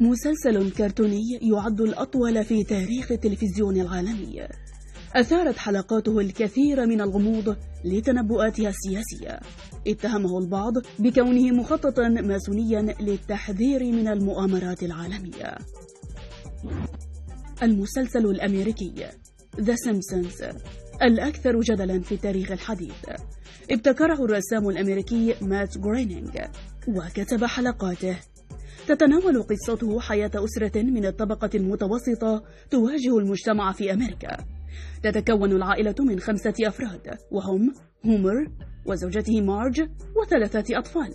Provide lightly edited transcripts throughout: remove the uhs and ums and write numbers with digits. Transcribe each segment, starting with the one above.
مسلسل كرتوني يعد الأطول في تاريخ التلفزيون العالمي. أثارت حلقاته الكثير من الغموض لتنبؤاتها السياسية. اتهمه البعض بكونه مخططا ماسونيا للتحذير من المؤامرات العالمية. المسلسل الأمريكي The Simpsons الأكثر جدلا في التاريخ الحديث، ابتكره الرسام الأمريكي مات غرينينغ وكتب حلقاته. تتناول قصته حياة أسرة من الطبقة المتوسطة تواجه المجتمع في أمريكا. تتكون العائلة من 5 أفراد، وهم هومر وزوجته مارج و3 أطفال.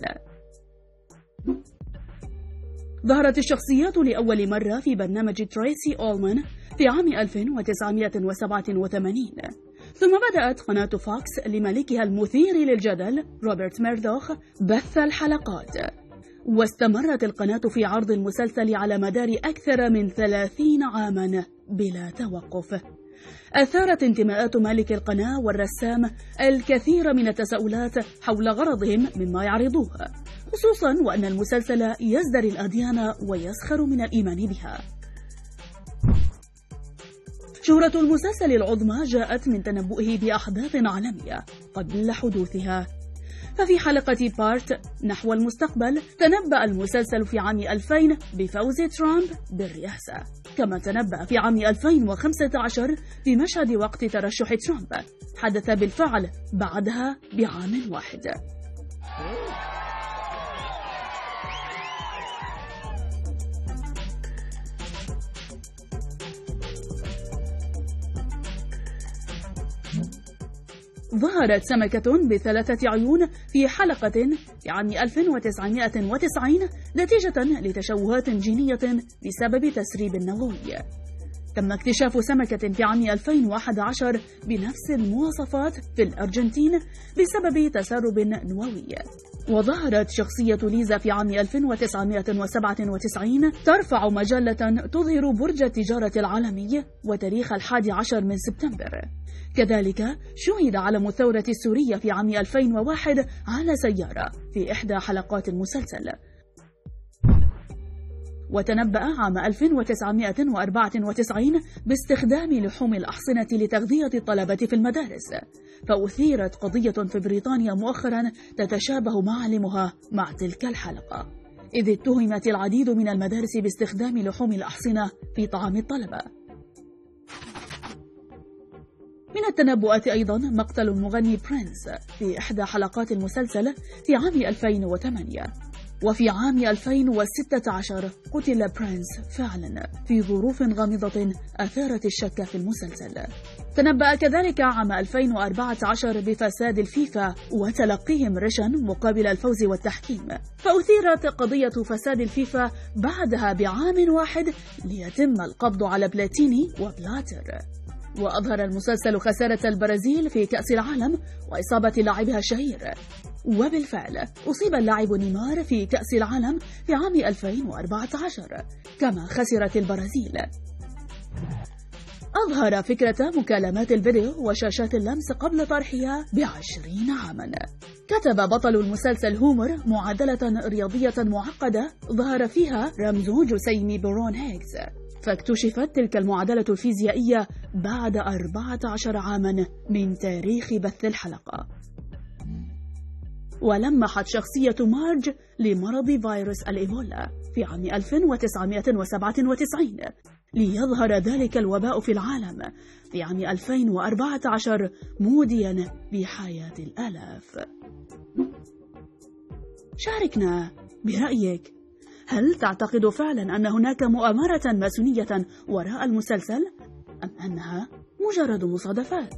ظهرت الشخصيات لأول مرة في برنامج تريسي أولمان في عام 1987، ثم بدأت قناة فوكس لمالكها المثير للجدل روبرت ميردوخ بث الحلقات. واستمرت القناة في عرض المسلسل على مدار أكثر من 30 عاما بلا توقف. أثارت انتماءات مالك القناة والرسام الكثير من التساؤلات حول غرضهم مما يعرضوه، خصوصا وأن المسلسل يزدري الأديان ويسخر من الإيمان بها. شهرة المسلسل العظمى جاءت من تنبؤه بأحداث عالمية قبل حدوثها. ففي حلقة بارت نحو المستقبل تنبأ المسلسل في عام 2000 بفوز ترامب بالرئاسة، كما تنبأ في عام 2015 بمشهد وقت ترشح ترامب حدث بالفعل بعدها بعام واحد. ظهرت سمكة ب3 عيون في حلقة في عام 1990 نتيجة لتشوهات جينية بسبب تسريب نووي. تم اكتشاف سمكة في عام 2011 بنفس المواصفات في الأرجنتين بسبب تسرب نووي. وظهرت شخصية ليزا في عام 1997 ترفع مجلة تظهر برج التجارة العالمي وتاريخ 11 من سبتمبر. كذلك شوهد علم الثورة السورية في عام 2001 على سيارة في إحدى حلقات المسلسل. وتنبأ عام 1994 باستخدام لحوم الأحصنة لتغذية الطلبة في المدارس، فأثيرت قضية في بريطانيا مؤخرا تتشابه معالمها مع تلك الحلقة، إذ اتهمت العديد من المدارس باستخدام لحوم الأحصنة في طعام الطلبة. من التنبؤات أيضا مقتل المغني برينس في إحدى حلقات المسلسل في عام 2008. وفي عام 2016 قتل برينس فعلا في ظروف غامضة أثارت الشك في المسلسل. تنبأ كذلك عام 2014 بفساد الفيفا وتلقيهم رشن مقابل الفوز والتحكيم، فأثيرت قضية فساد الفيفا بعدها بعام واحد ليتم القبض على بلاتيني وبلاتر. وأظهر المسلسل خسارة البرازيل في كأس العالم وإصابة لاعبها الشهير، وبالفعل أصيب اللاعب نيمار في كأس العالم في عام 2014 كما خسرت البرازيل. أظهر فكرة مكالمات الفيديو وشاشات اللمس قبل طرحها ب20 عاما. كتب بطل المسلسل هومر معادلة رياضية معقدة ظهر فيها رمز جسيم برون هيغز، فاكتشفت تلك المعادلة الفيزيائية بعد 14 عاما من تاريخ بث الحلقة. ولمحت شخصية مارج لمرض فيروس الإيبولا في عام 1997 ليظهر ذلك الوباء في العالم في عام 2014 موديا بحياة الآلاف. شاركنا برأيك، هل تعتقد فعلا أن هناك مؤامرة ماسونية وراء المسلسل أم أنها مجرد مصادفات؟